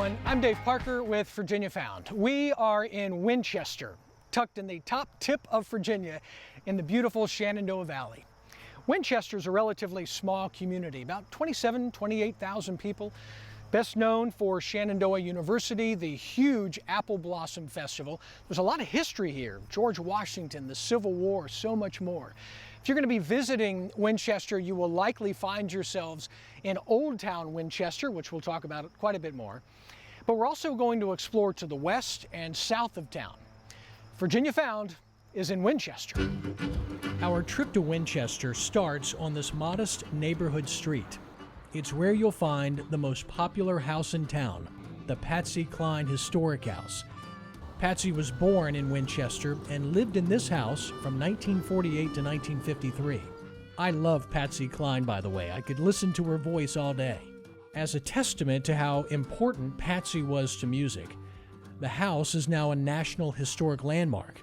everyone. I'm Dave Parker with Virginia Found. We are in Winchester, tucked in the top tip of Virginia in the beautiful Shenandoah Valley. Winchester is a relatively small community, about 28,000 people. Best known for Shenandoah University, the huge Apple Blossom Festival. There's a lot of history here. George Washington, the Civil War, so much more. If you're going to be visiting Winchester, you will likely find yourselves in Old Town Winchester, which we'll talk about quite a bit more. But we're also going to explore to the west and south of town. Virginia Found is in Winchester. Our trip to Winchester starts on this modest neighborhood street. It's where you'll find the most popular house in town, the Patsy Cline Historic House. Patsy was born in Winchester and lived in this house from 1948 to 1953. I love Patsy Cline, by the way. I could listen to her voice all day. As a testament to how important Patsy was to music, the house is now a National Historic Landmark.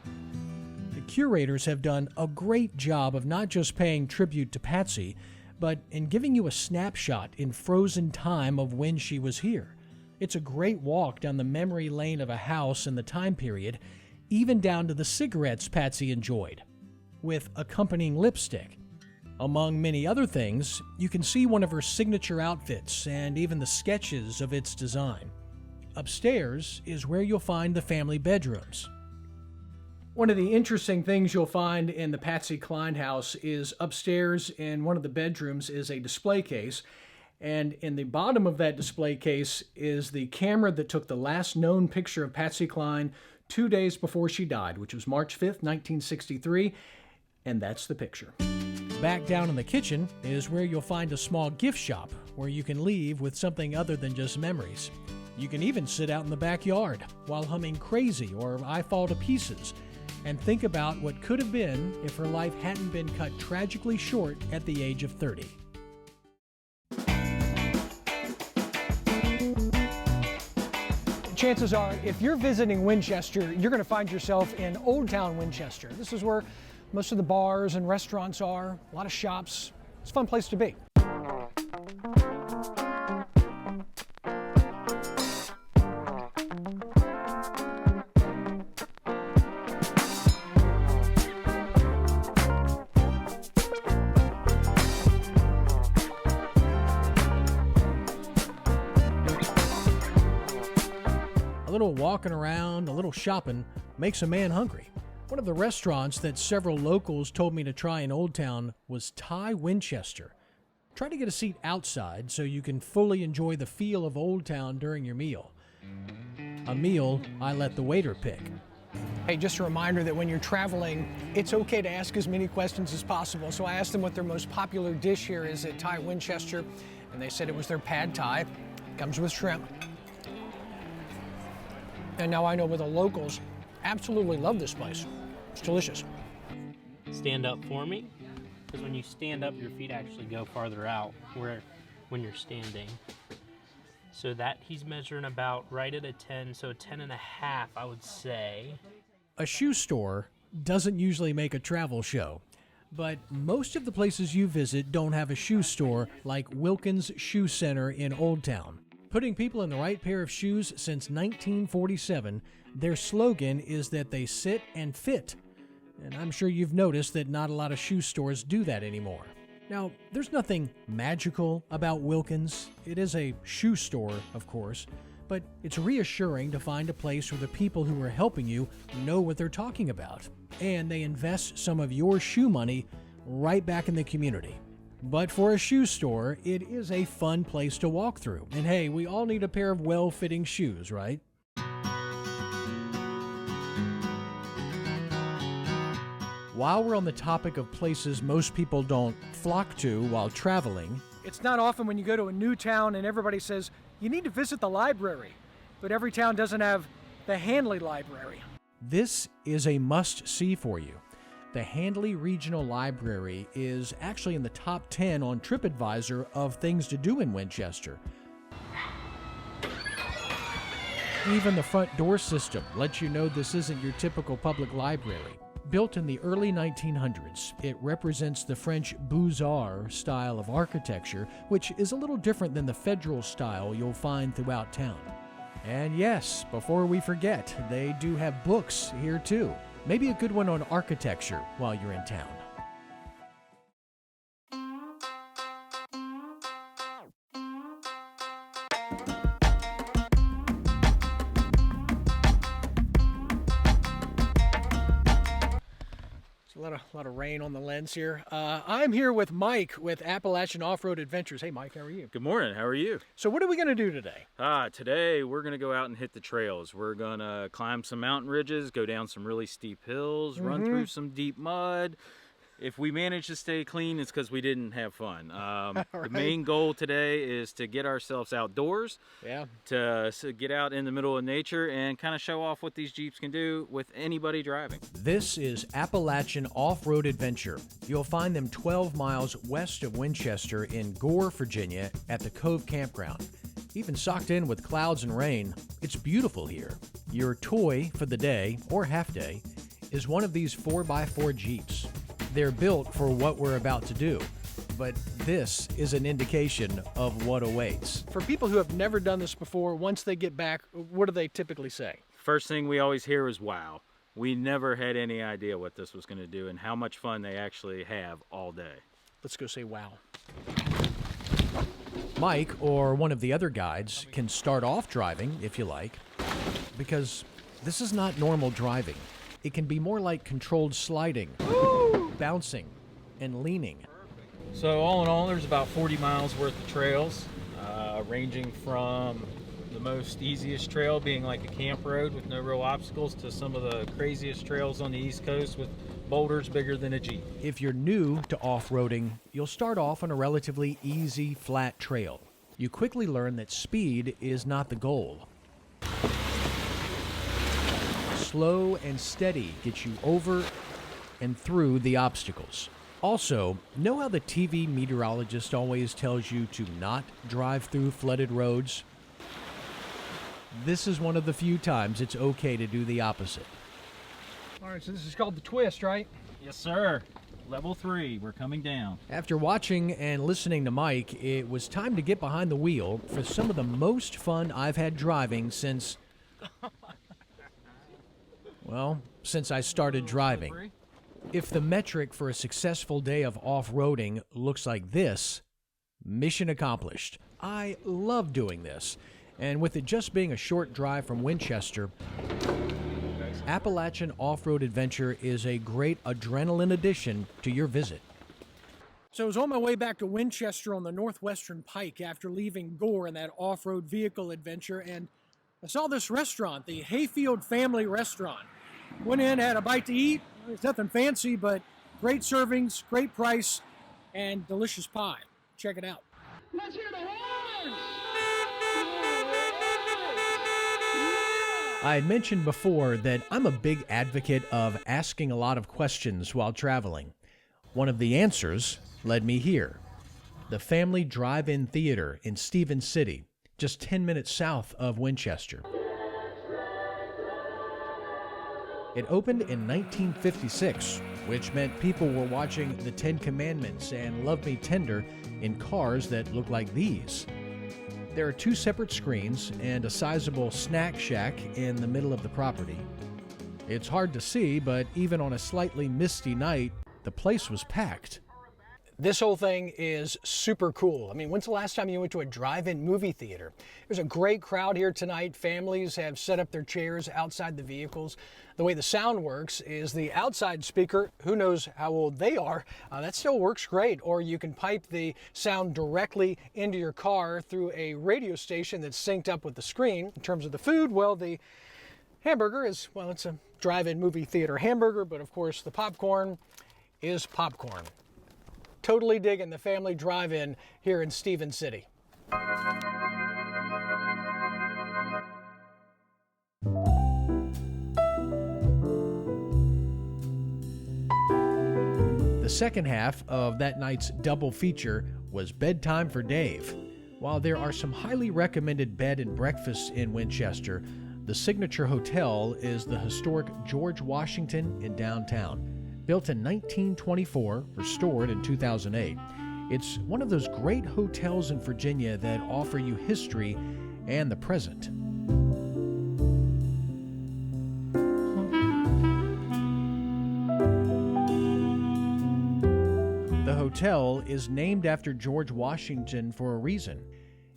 The curators have done a great job of not just paying tribute to Patsy, but in giving you a snapshot in frozen time of when she was here. It's a great walk down the memory lane of a house in the time period, even down to the cigarettes Patsy enjoyed, with accompanying lipstick. Among many other things, you can see one of her signature outfits and even the sketches of its design. Upstairs is where you'll find the family bedrooms. One of the interesting things you'll find in the Patsy Cline house is upstairs in one of the bedrooms is a display case, and in the bottom of that display case is the camera that took the last known picture of Patsy Cline 2 days before she died, which was March 5th, 1963, and that's the picture. Back down in the kitchen is where you'll find a small gift shop where you can leave with something other than just memories. You can even sit out in the backyard while humming Crazy or I Fall to Pieces, and think about what could have been if her life hadn't been cut tragically short at the age of 30. Chances are, if you're visiting Winchester, you're going to find yourself in Old Town Winchester. This is where most of the bars and restaurants are, a lot of shops. It's a fun place to be. A little walking around, a little shopping makes a man hungry. One of the restaurants that several locals told me to try in Old Town was Thai Winchester. Try to get a seat outside so you can fully enjoy the feel of Old Town during your meal. A meal I let the waiter pick. Hey, just a reminder that when you're traveling, it's okay to ask as many questions as possible. So I asked them what their most popular dish here is at Thai Winchester, and they said it was their pad thai. Comes with shrimp. And now I know where the locals absolutely love this place. It's delicious. Stand up for me, because when you stand up, your feet actually go farther out when you're standing. So that he's measuring about right at a 10, so a 10 and a half, I would say. A shoe store doesn't usually make a travel show, but most of the places you visit don't have a shoe store like Wilkins Shoe Center in Old Town. Putting people in the right pair of shoes since 1947, their slogan is that they sit and fit. And I'm sure you've noticed that not a lot of shoe stores do that anymore. Now, there's nothing magical about Wilkins. It is a shoe store, of course, but it's reassuring to find a place where the people who are helping you know what they're talking about, and they invest some of your shoe money right back in the community. But for a shoe store, it is a fun place to walk through. And hey, we all need a pair of well-fitting shoes, right? While we're on the topic of places most people don't flock to while traveling, it's not often when you go to a new town and everybody says, you need to visit the library, but every town doesn't have the Handley Library. This is a must-see for you. The Handley Regional Library is actually in the top 10 on TripAdvisor of things to do in Winchester. Even the front door system lets you know this isn't your typical public library. Built in the early 1900s, it represents the French Beaux-Arts style of architecture, which is a little different than the federal style you'll find throughout town. And yes, before we forget, they do have books here too. Maybe a good one on architecture while you're in town. A lot of rain on the lens here. I'm here with Mike with Appalachian Off-Road Adventures. Hey, Mike, how are you? Good morning. How are you? So what are we going to do today? Today we're going to go out and hit the trails. We're going to climb some mountain ridges, go down some really steep hills, run through some deep mud. If we manage to stay clean, it's because we didn't have fun. Right. The main goal today is to get ourselves outdoors, to get out in the middle of nature and kind of show off what these Jeeps can do with anybody driving. This is Appalachian Off-Road Adventure. You'll find them 12 miles west of Winchester in Gore, Virginia at the Cove Campground. Even socked in with clouds and rain, it's beautiful here. Your toy for the day, or half day, is one of these 4x4 Jeeps. They're built for what we're about to do, but this is an indication of what awaits. For people who have never done this before, once they get back, what do they typically say? First thing we always hear is wow. We never had any idea what this was going to do and how much fun they actually have all day. Let's go say wow. Mike, or one of the other guides, can start off driving if you like, because this is not normal driving. It can be more like controlled sliding, bouncing, and leaning. So all in all, there's about 40 miles worth of trails, ranging from the most easiest trail being like a camp road with no real obstacles to some of the craziest trails on the East Coast with boulders bigger than a Jeep. If you're new to off-roading, you'll start off on a relatively easy, flat trail. You quickly learn that speed is not the goal. Slow and steady gets you over and through the obstacles. Also, know how the TV meteorologist always tells you to not drive through flooded roads? This is one of the few times it's okay to do the opposite. All right, so this is called the twist, right? Yes, sir. Level 3, we're coming down. After watching and listening to Mike, it was time to get behind the wheel for some of the most fun I've had driving since I started driving. If the metric for a successful day of off-roading looks like this, mission accomplished. I love doing this, and with it just being a short drive from Winchester, Appalachian Off-Road Adventure is a great adrenaline addition to your visit. So I was on my way back to Winchester on the Northwestern Pike after leaving Gore in that off-road vehicle adventure, and I saw this restaurant, the Hayfield Family Restaurant. Went in, had a bite to eat. It's nothing fancy, but great servings, great price, and delicious pie. Check it out. Let's hear the horns! I had mentioned before that I'm a big advocate of asking a lot of questions while traveling. One of the answers led me here. The Family Drive-In Theater in Stevens City, just 10 minutes south of Winchester. It opened in 1956, which meant people were watching The Ten Commandments and Love Me Tender in cars that look like these. There are 2 separate screens and a sizable snack shack in the middle of the property. It's hard to see, but even on a slightly misty night, the place was packed. This whole thing is super cool. I mean, when's the last time you went to a drive-in movie theater? There's a great crowd here tonight. Families have set up their chairs outside the vehicles. The way the sound works is the outside speaker, who knows how old they are, that still works great. Or you can pipe the sound directly into your car through a radio station that's synced up with the screen. In terms of the food, well, the hamburger is, well, it's a drive-in movie theater hamburger, but of course the popcorn is popcorn. Totally digging the Family Drive-In here in Stevens City. The second half of that night's double feature was Bedtime for Dave. While there are some highly recommended bed and breakfasts in Winchester, The signature hotel is the historic George Washington in downtown. Built in 1924, restored in 2008, it's one of those great hotels in Virginia that offer you history and the present. The hotel is named after George Washington for a reason.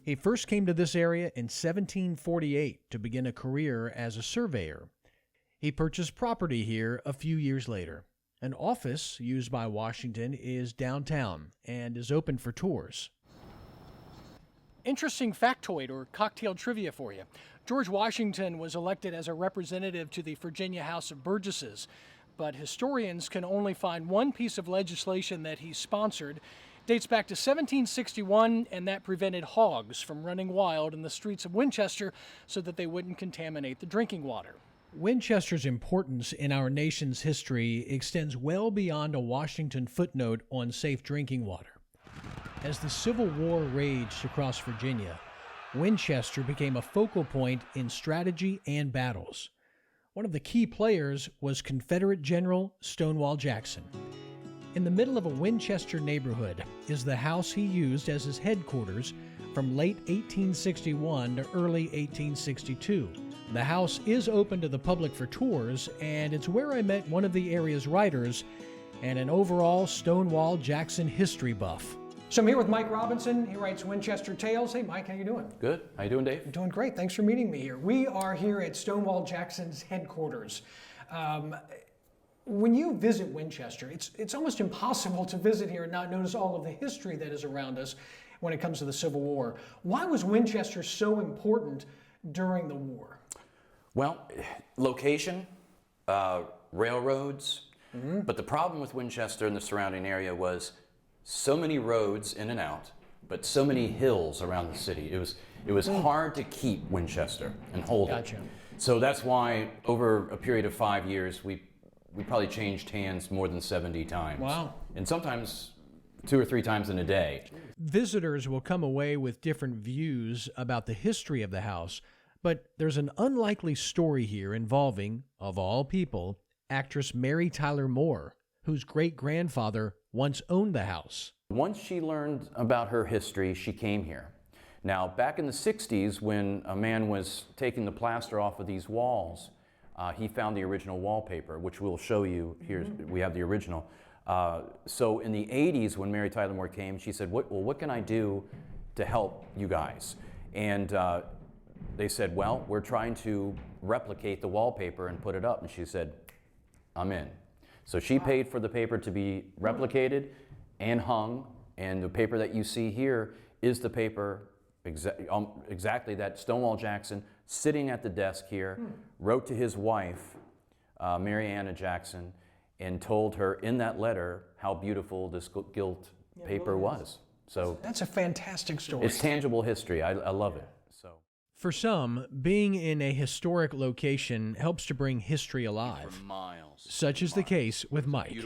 He first came to this area in 1748 to begin a career as a surveyor. He purchased property here a few years later. An office used by Washington is downtown and is open for tours. Interesting factoid or cocktail trivia for you. George Washington was elected as a representative to the Virginia House of Burgesses, but historians can only find one piece of legislation that he sponsored. It dates back to 1761, and that prevented hogs from running wild in the streets of Winchester so that they wouldn't contaminate the drinking water. Winchester's importance in our nation's history extends well beyond a Washington footnote on safe drinking water. As the Civil War raged across Virginia, Winchester became a focal point in strategy and battles. One of the key players was Confederate General Stonewall Jackson. In the middle of a Winchester neighborhood is the house he used as his headquarters from late 1861 to early 1862. The house is open to the public for tours, and it's where I met one of the area's writers and an overall Stonewall Jackson history buff. So I'm here with Mike Robinson. He writes Winchester Tales. Hey, Mike, how you doing? Good. How you doing, Dave? I'm doing great. Thanks for meeting me here. We are here at Stonewall Jackson's headquarters. When you visit Winchester, it's almost impossible to visit here and not notice all of the history that is around us when it comes to the Civil War. Why was Winchester so important during the war? Well, location, railroads, but the problem with Winchester and the surrounding area was so many roads in and out, but so many hills around the city. It was hard to keep Winchester and hold it. So that's why over a period of 5 years, we probably changed hands more than 70 times. Wow. And sometimes 2 or 3 times in a day. Visitors will come away with different views about the history of the house, but there's an unlikely story here involving, of all people, actress Mary Tyler Moore, whose great-grandfather once owned the house. Once she learned about her history, she came here. Now, back in the 60s, when a man was taking the plaster off of these walls, he found the original wallpaper, which we'll show you. Here, we have the original. So in the 80s, when Mary Tyler Moore came, she said, what can I do to help you guys? And they said, well, we're trying to replicate the wallpaper and put it up. And she said, I'm in. So she paid for the paper to be replicated and hung, and the paper that you see here is the paper exactly that Stonewall Jackson, sitting at the desk here, wrote to his wife, Mary Anna Jackson, and told her in that letter how beautiful this gilt paper was. So that's a fantastic story. It's tangible history. I love it. For some, being in a historic location helps to bring history alive. For miles. Such is the case with Mike.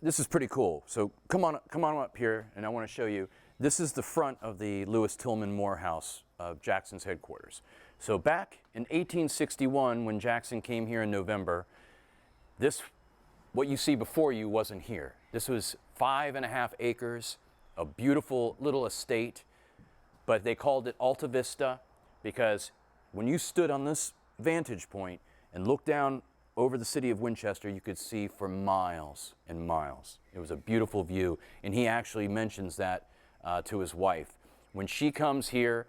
This is pretty cool. So come on up here, and I want to show you. This is the front of the Lewis Tillman Moore House, Jackson's headquarters. So back in 1861, when Jackson came here in November, what you see before you wasn't here. This was 5.5 acres, a beautiful little estate, but they called it Alta Vista, because when you stood on this vantage point and looked down over the city of Winchester, you could see for miles and miles. It was a beautiful view, and he actually mentions that to his wife. When she comes here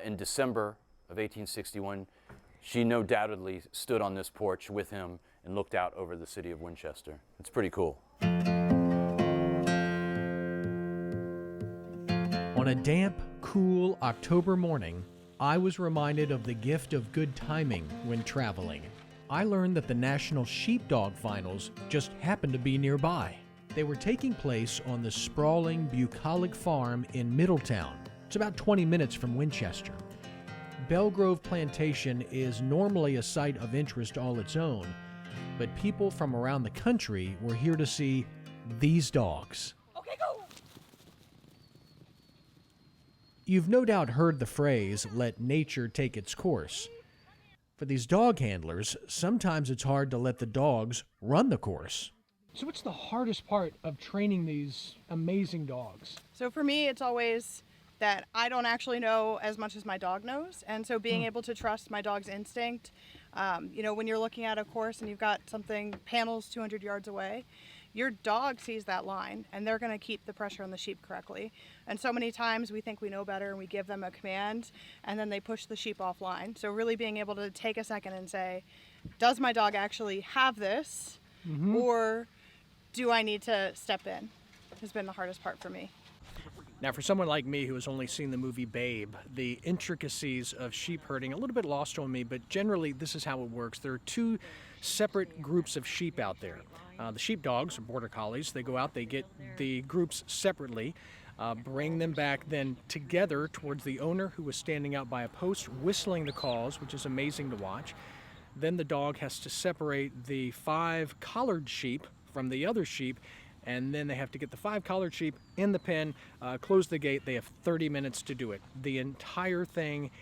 in December of 1861, she no doubtedly stood on this porch with him and looked out over the city of Winchester. It's pretty cool. On a damp, cool October morning, I was reminded of the gift of good timing when traveling. I learned that the National Sheepdog Finals just happened to be nearby. They were taking place on the sprawling bucolic farm in Middletown. It's about 20 minutes from Winchester. Belgrove Plantation is normally a site of interest all its own, but people from around the country were here to see these dogs. Okay, go! You've no doubt heard the phrase, let nature take its course. For these dog handlers, sometimes it's hard to let the dogs run the course. So what's the hardest part of training these amazing dogs? So for me, it's always that I don't actually know as much as my dog knows. And so being able to trust my dog's instinct, when you're looking at a course and you've got something, panels 200 yards away, your dog sees that line and they're going to keep the pressure on the sheep correctly. And so many times we think we know better and we give them a command and then they push the sheep offline. So really being able to take a second and say, does my dog actually have this? Or do I need to step in? Has been the hardest part for me. Now, for someone like me who has only seen the movie Babe, the intricacies of sheep herding a little bit lost on me, but generally this is how it works. There are two separate groups of sheep out there. The sheep dogs, or border collies, they go out, they get the groups separately, bring them back then together towards the owner who was standing out by a post whistling the calls, which is amazing to watch. Then the dog has to separate the 5 collared sheep from the other sheep, and then they have to get the 5 collared sheep in the pen, close the gate. They have 30 minutes to do it. The entire thing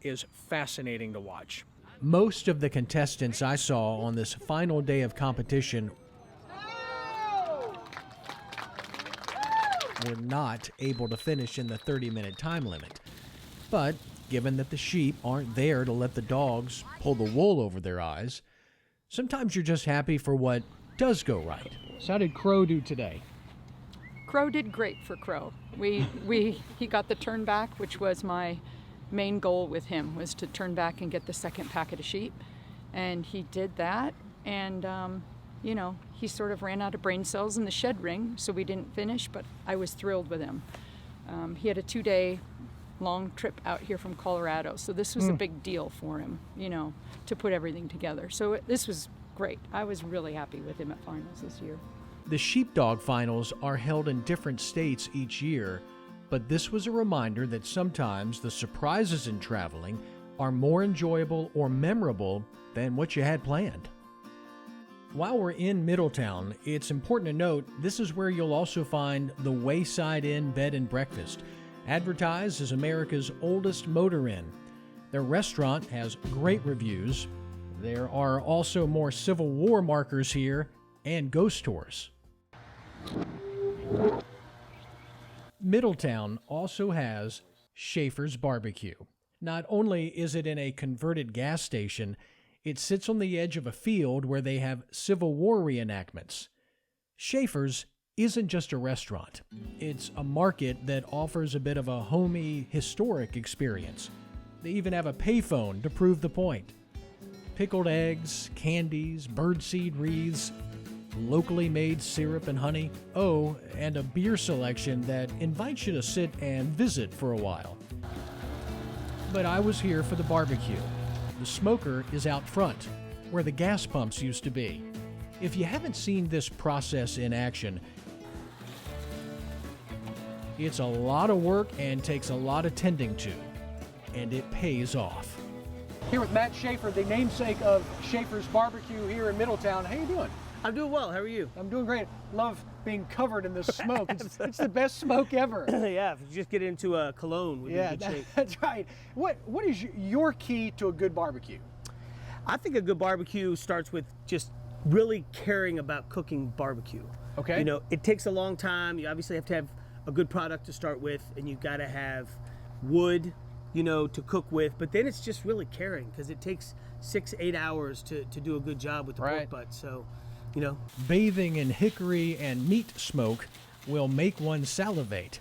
is fascinating to watch. Most of the contestants I saw on this final day of competition were not able to finish in the 30-minute time limit. But given that the sheep aren't there to let the dogs pull the wool over their eyes, sometimes you're just happy for what does go right. So how did Crow do today? Crow did great for Crow. He got the turn back, which was my main goal with him, was to turn back and get the second packet of sheep. And he did that, and he sort of ran out of brain cells in the shed ring, so we didn't finish, but I was thrilled with him. He had a 2-day long trip out here from Colorado, so this was a big deal for him, to put everything together. So this was great. I was really happy with him at finals this year. The sheepdog finals are held in different states each year, but this was a reminder that sometimes the surprises in traveling are more enjoyable or memorable than what you had planned. While we're in Middletown, it's important to note this is where you'll also find the Wayside Inn Bed and Breakfast, advertised as America's oldest motor inn. Their restaurant has great reviews. There are also more Civil War markers here and ghost tours. Middletown also has Schaefer's Barbecue. Not only is it in a converted gas station, it sits on the edge of a field where they have Civil War reenactments. Schaefer's isn't just a restaurant. It's a market that offers a bit of a homey, historic experience. They even have a payphone to prove the point. Pickled eggs, candies, birdseed wreaths, locally made syrup and honey. Oh, and a beer selection that invites you to sit and visit for a while. But I was here for the barbecue. The smoker is out front, where the gas pumps used to be. If you haven't seen this process in action, it's a lot of work and takes a lot of tending to, and it pays off. Here with Matt Schaefer, the namesake of Schaefer's Barbecue here in Middletown. How you doing? I'm doing well. How are you? I'm doing great. Love being covered in this smoke. It's the best smoke ever. Yeah, if you just get into a cologne, we'd be in good shape. That's right. What is your key to a good barbecue? I think a good barbecue starts with just really caring about cooking barbecue. Okay. It takes a long time. You obviously have to have a good product to start with, and you got to have wood, to cook with. But then it's just really caring, because it takes 6-8 hours to do a good job with the pork butt. So, Bathing in hickory and meat smoke will make one salivate.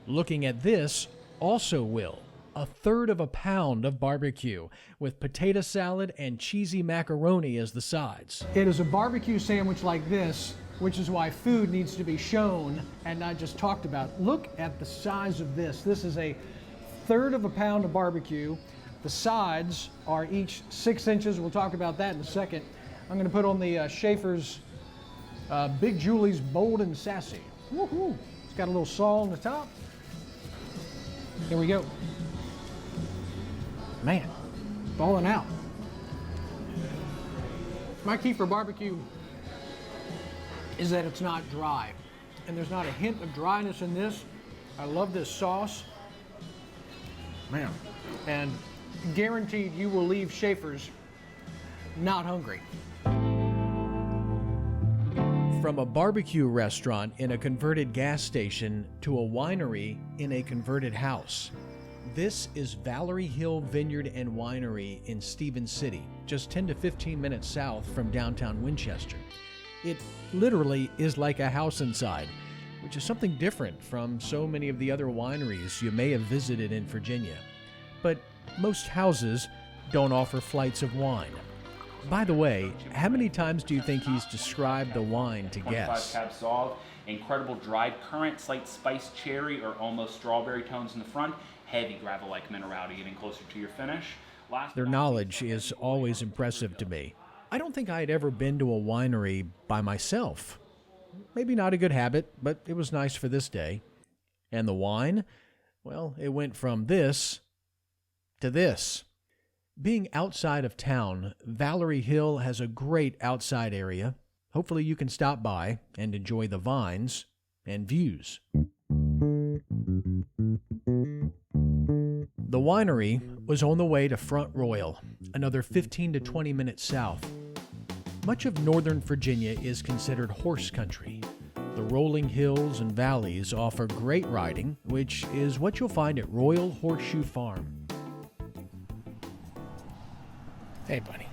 Looking at this also will. 1/3 pound of barbecue with potato salad and cheesy macaroni as the sides. It is a barbecue sandwich like this, which is why food needs to be shown and not just talked about. Look at the size of this. This is 1/3 pound of barbecue. The sides are each 6 inches. We'll talk about that in a second. I'm going to put on the Schaefer's Big Julie's Bold and Sassy. Woohoo! It's got a little saw on the top. There we go. Man, falling out. My key for barbecue is that it's not dry. And there's not a hint of dryness in this. I love this sauce. Man. And guaranteed you will leave Schaefer's not hungry. From a barbecue restaurant in a converted gas station to a winery in a converted house, this is Valerie Hill Vineyard and Winery in Stevens City, just 10 to 15 minutes south from downtown Winchester. It literally is like a house inside, which is something different from so many of the other wineries you may have visited in Virginia. But most houses don't offer flights of wine. By the way, how many times do you think he's described the wine to 25 guests? Cab Sauv, incredible dried currant, slight spiced cherry or almost strawberry tones in the front, heavy gravel-like minerality getting closer to your finish. Their knowledge is always impressive to me. I don't think I had ever been to a winery by myself. Maybe not a good habit, but it was nice for this day. And the wine? Well, it went from this to this. Being outside of town, Valerie Hill has a great outside area. Hopefully you can stop by and enjoy the vines and views. The winery was on the way to Front Royal, another 15 to 20 minutes south. Much of northern Virginia is considered horse country. The rolling hills and valleys offer great riding, which is what you'll find at Royal Horseshoe Farm. Hey, buddy.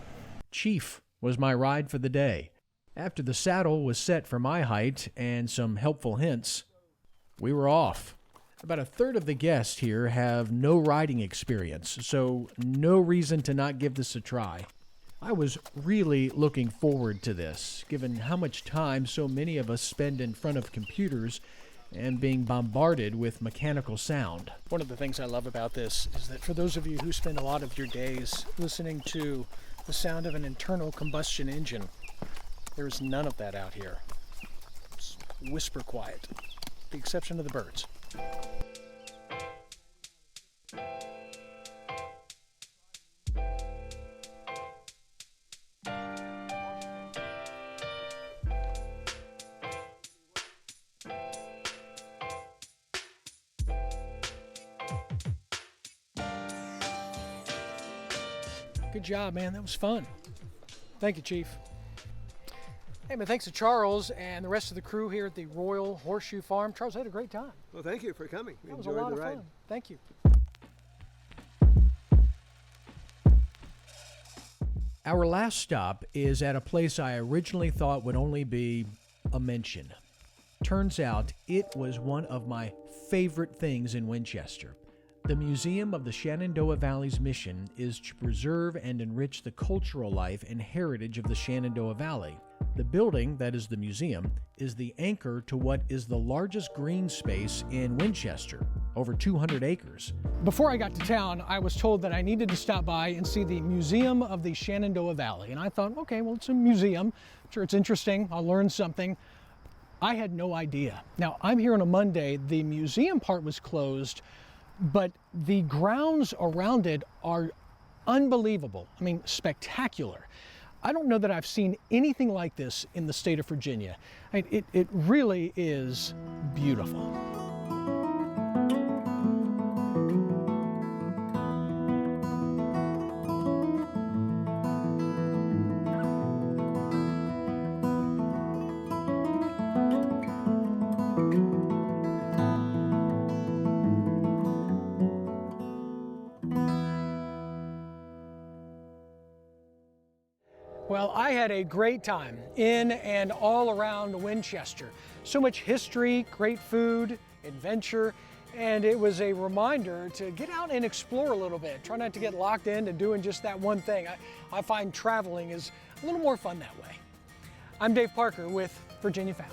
Chief was my ride for the day. After the saddle was set for my height and some helpful hints, we were off. About a third of the guests here have no riding experience, so no reason to not give this a try. I was really looking forward to this, given how much time so many of us spend in front of computers and being bombarded with mechanical sound. One of the things I love about this is that for those of you who spend a lot of your days listening to the sound of an internal combustion engine, there's none of that out here. It's whisper quiet, with the exception of the birds. Good job, man. That was fun. Thank you, Chief. Hey, man, thanks to Charles and the rest of the crew here at the Royal Horseshoe Farm. Charles, I had a great time. Well, thank you for coming. We That was a enjoyed lot the of ride. fun. Thank you. Our last stop is at a place I originally thought would only be a mention. Turns out it was one of my favorite things in Winchester. The Museum of the Shenandoah Valley's mission is to preserve and enrich the cultural life and heritage of the Shenandoah Valley. The building, that is the museum, is the anchor to what is the largest green space in Winchester, over 200 acres. Before I got to town, I was told that I needed to stop by and see the Museum of the Shenandoah Valley. And I thought, okay, well, it's a museum. I'm sure it's interesting. I'll learn something. I had no idea. Now, I'm here on a Monday. The museum part was closed, but the grounds around it are unbelievable. I mean, spectacular. I don't know that I've seen anything like this in the state of Virginia. It really is beautiful. Well, I had a great time in and all around Winchester. So much history, great food, adventure, and it was a reminder to get out and explore a little bit. Try not to get locked into doing just that one thing. I find traveling is a little more fun that way. I'm Dave Parker with Virginia Found.